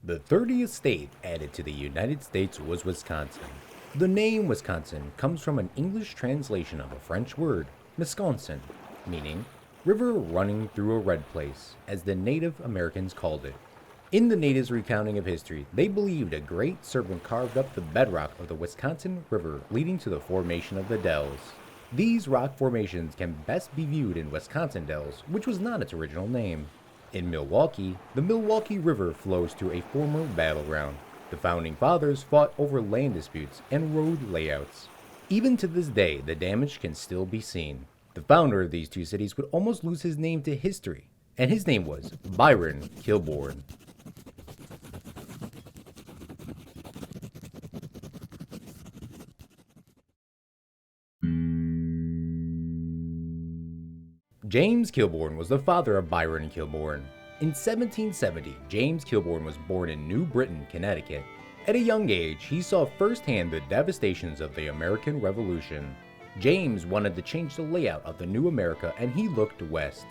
The 30th state added to the United States was Wisconsin. The name Wisconsin comes from an English translation of a French word, Misconsin, meaning river running through a red place, as the Native Americans called it. In the natives' recounting of history, they believed a great serpent carved up the bedrock of the Wisconsin River, leading to the formation of the Dells. These rock formations can best be viewed in Wisconsin Dells, which was not its original name. In Milwaukee, the Milwaukee River flows through a former battleground. The founding fathers fought over land disputes and road layouts. Even to this day, the damage can still be seen. The founder of these two cities would almost lose his name to history, and his name was Byron Kilbourn. James Kilbourne was the father of Byron Kilbourne. In 1770, James Kilbourne was born in New Britain, Connecticut. At a young age, he saw firsthand the devastations of the American Revolution. James wanted to change the layout of the new America, and he looked west.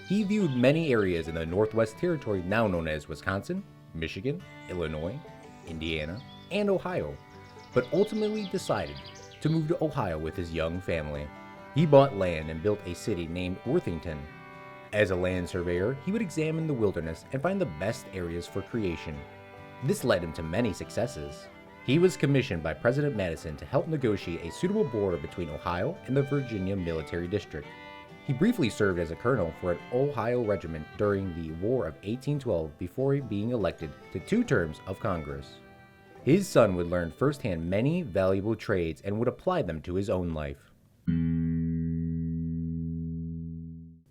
He viewed many areas in the Northwest Territory now known as Wisconsin, Michigan, Illinois, Indiana, and Ohio, but ultimately decided to move to Ohio with his young family. He bought land and built a city named Worthington. As a land surveyor, he would examine the wilderness and find the best areas for creation. This led him to many successes. He was commissioned by President Madison to help negotiate a suitable border between Ohio and the Virginia Military District. He briefly served as a colonel for an Ohio regiment during the War of 1812 before being elected to 2 terms of Congress. His son would learn firsthand many valuable trades and would apply them to his own life.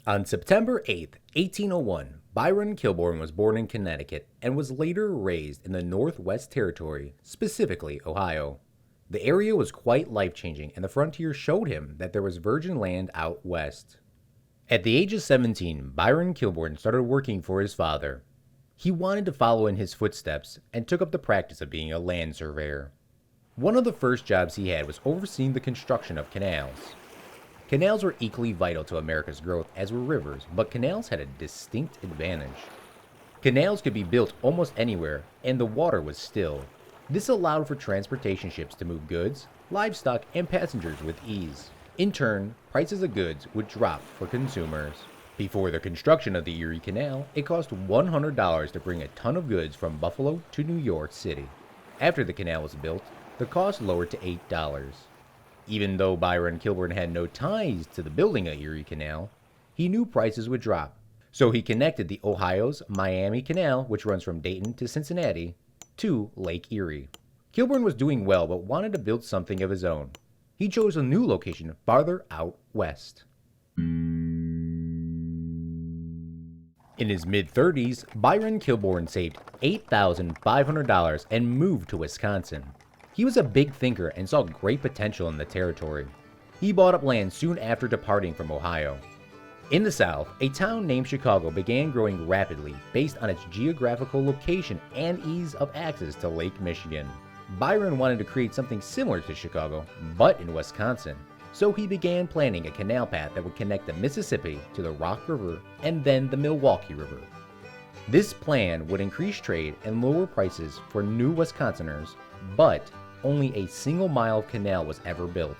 On September 8, 1801, Byron Kilbourne was born in Connecticut and was later raised in the Northwest Territory, specifically Ohio. The area was quite life-changing, and the frontier showed him that there was virgin land out west. At the age of 17, Byron Kilbourne started working for his father. He wanted to follow in his footsteps and took up the practice of being a land surveyor. One of the first jobs he had was overseeing the construction of canals. Canals were equally vital to America's growth as were rivers, but canals had a distinct advantage. Canals could be built almost anywhere, and the water was still. This allowed for transportation ships to move goods, livestock, and passengers with ease. In turn, prices of goods would drop for consumers. Before the construction of the Erie Canal, it cost $100 to bring a ton of goods from Buffalo to New York City. After the canal was built, the cost lowered to $8. Even though Byron Kilbourne had no ties to the building of Erie Canal, he knew prices would drop. So he connected the Ohio's Miami Canal, which runs from Dayton to Cincinnati, to Lake Erie. Kilbourne was doing well but wanted to build something of his own. He chose a new location farther out west. In his mid-30s, Byron Kilbourne saved $8,500 and moved to Wisconsin. He was a big thinker and saw great potential in the territory. He bought up land soon after departing from Ohio. In the South, a town named Chicago began growing rapidly based on its geographical location and ease of access to Lake Michigan. Byron wanted to create something similar to Chicago, but in Wisconsin. So he began planning a canal path that would connect the Mississippi to the Rock River and then the Milwaukee River. This plan would increase trade and lower prices for new Wisconsiners, but only a single mile of canal was ever built.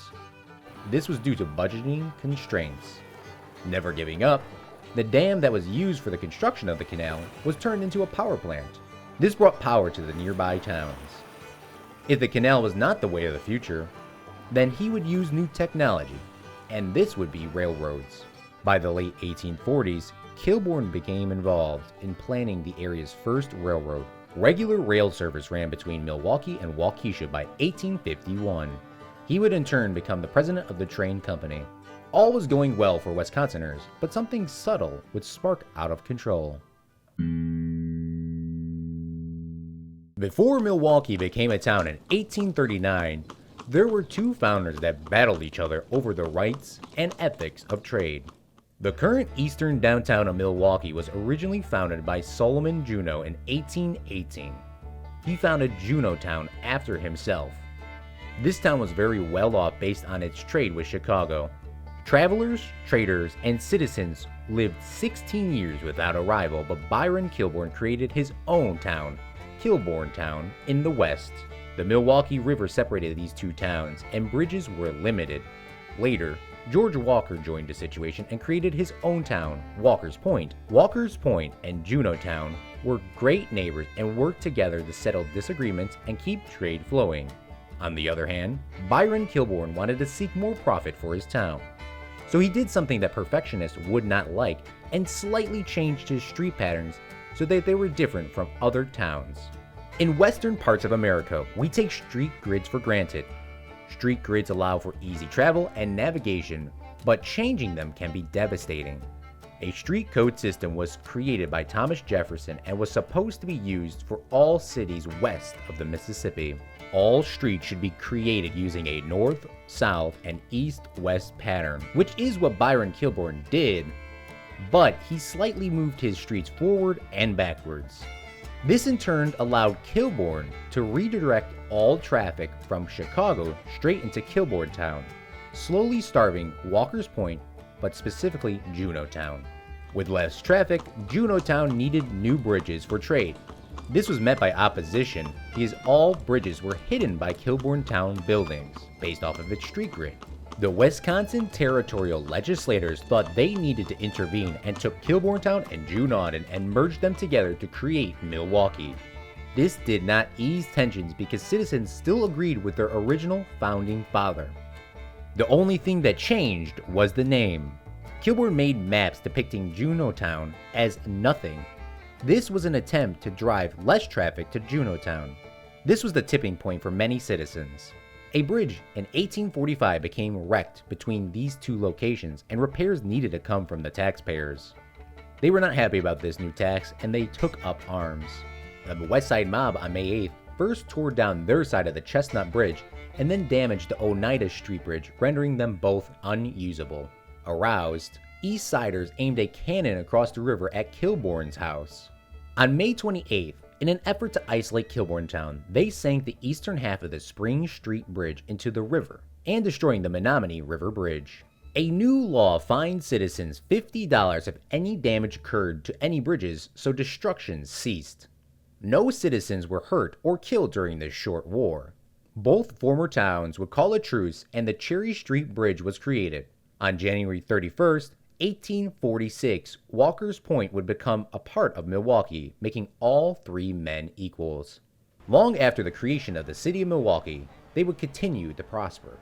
This was due to budgeting constraints. Never giving up, the dam that was used for the construction of the canal was turned into a power plant. This brought power to the nearby towns. If the canal was not the way of the future, then he would use new technology, and this would be railroads. By the late 1840s, Kilbourne became involved in planning the area's first railroad. Regular rail service ran between Milwaukee and Waukesha by 1851. He would in turn become the president of the train company. All was going well for Wisconsiners, but something subtle would spark out of control. Before Milwaukee became a town in 1839, there were 2 founders that battled each other over the rights and ethics of trade. The current eastern downtown of Milwaukee was originally founded by Solomon Juneau in 1818. He founded Juneautown after himself. This town was very well off based on its trade with Chicago. Travelers, traders, and citizens lived 16 years without a rival, but Byron Kilbourne created his own town. Kilbourne town in the west. The Milwaukee River separated these two towns, and bridges were limited. Later, George Walker joined the situation and created his own town, Walker's Point. Walker's Point and Juneautown were great neighbors and worked together to settle disagreements and keep trade flowing. On the other hand, Byron Kilbourn wanted to seek more profit for his town. So he did something that perfectionists would not like and slightly changed his street patterns so that they were different from other towns. In western parts of America, we take street grids for granted. Street grids allow for easy travel and navigation, but changing them can be devastating. A street code system was created by Thomas Jefferson and was supposed to be used for all cities west of the Mississippi. All streets should be created using a north, south, and east-west pattern, which is what Byron Kilbourn did, but he slightly moved his streets forward and backwards. This in turn allowed Kilbourne to redirect all traffic from Chicago straight into Kilbourne town, slowly starving Walker's Point, but specifically Juneautown. With less traffic, Juneautown needed new bridges for trade. This was met by opposition because all bridges were hidden by Kilbourne town buildings, based off of its street grid. The Wisconsin territorial legislators thought they needed to intervene and took Kilbourne town and Juneautown and merged them together to create Milwaukee. This did not ease tensions because citizens still agreed with their original founding father. The only thing that changed was the name. Kilbourne made maps depicting Juneautown as nothing. This was an attempt to drive less traffic to Juneautown. This was the tipping point for many citizens. A bridge in 1845 became wrecked between these two locations, and repairs needed to come from the taxpayers. They were not happy about this new tax, and they took up arms. The West Side Mob on May 8th first tore down their side of the Chestnut Bridge and then damaged the Oneida Street Bridge, rendering them both unusable. Aroused, East Siders aimed a cannon across the river at Kilbourne's house. On May 28th, in an effort to isolate Kilbourne town, they sank the eastern half of the Spring Street Bridge into the river and destroying the Menominee River Bridge. A new law fined citizens $50 if any damage occurred to any bridges, so destruction ceased. No citizens were hurt or killed during this short war. Both former towns would call a truce and the Cherry Street Bridge was created. On January 31st, 1846, Walker's Point would become a part of Milwaukee, making all three men equals. Long after the creation of the city of Milwaukee, they would continue to prosper.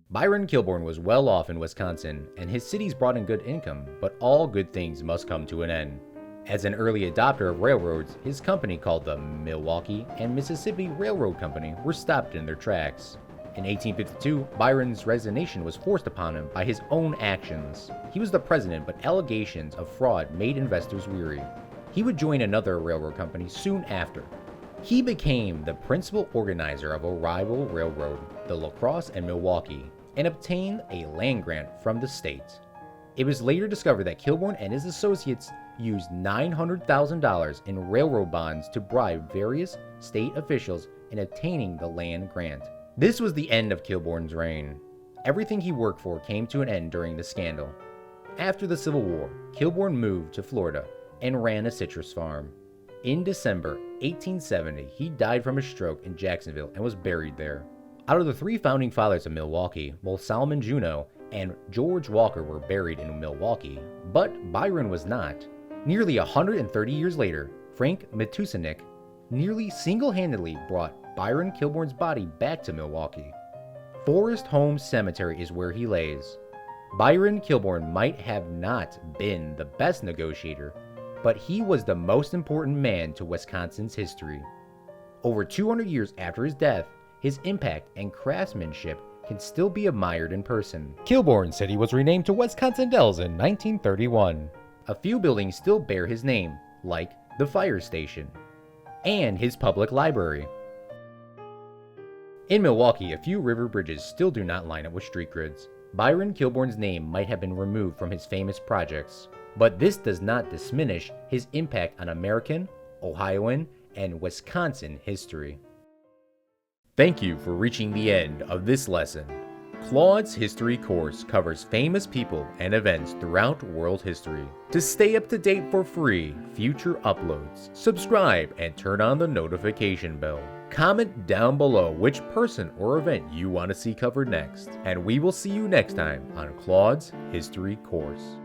Byron Kilbourn was well off in Wisconsin, and his cities brought in good income, but all good things must come to an end. As an early adopter of railroads, his company called the Milwaukee and Mississippi Railroad Company were stopped in their tracks. In 1852, Byron's resignation was forced upon him by his own actions. He was the president, but allegations of fraud made investors weary. He would join another railroad company soon after. He became the principal organizer of a rival railroad, the La Crosse and Milwaukee, and obtained a land grant from the state. It was later discovered that Kilbourne and his associates used $900,000 in railroad bonds to bribe various state officials in obtaining the land grant. This was the end of Kilbourne's reign. Everything he worked for came to an end during the scandal. After the Civil War, Kilbourne moved to Florida and ran a citrus farm. In December 1870, he died from a stroke in Jacksonville and was buried there. Out of the three founding fathers of Milwaukee, both Solomon Juneau and George Walker were buried in Milwaukee, but Byron was not. Nearly 130 years later, Frank Matusanik nearly single-handedly brought Byron Kilbourne's body back to Milwaukee. Forest Home Cemetery is where he lays. Byron Kilbourn might have not been the best negotiator, but he was the most important man to Wisconsin's history. Over 200 years after his death, his impact and craftsmanship can still be admired in person. Kilbourne City was renamed to Wisconsin Dells in 1931. A few buildings still bear his name, like the fire station and his public library. In Milwaukee, a few river bridges still do not line up with street grids. Byron Kilbourne's name might have been removed from his famous projects, but this does not diminish his impact on American, Ohioan, and Wisconsin history. Thank you for reaching the end of this lesson. Claude's history course covers famous people and events throughout world history. To stay up to date for free future uploads, subscribe and turn on the notification bell. Comment down below which person or event you want to see covered next, and we will see you next time on Claude's history course.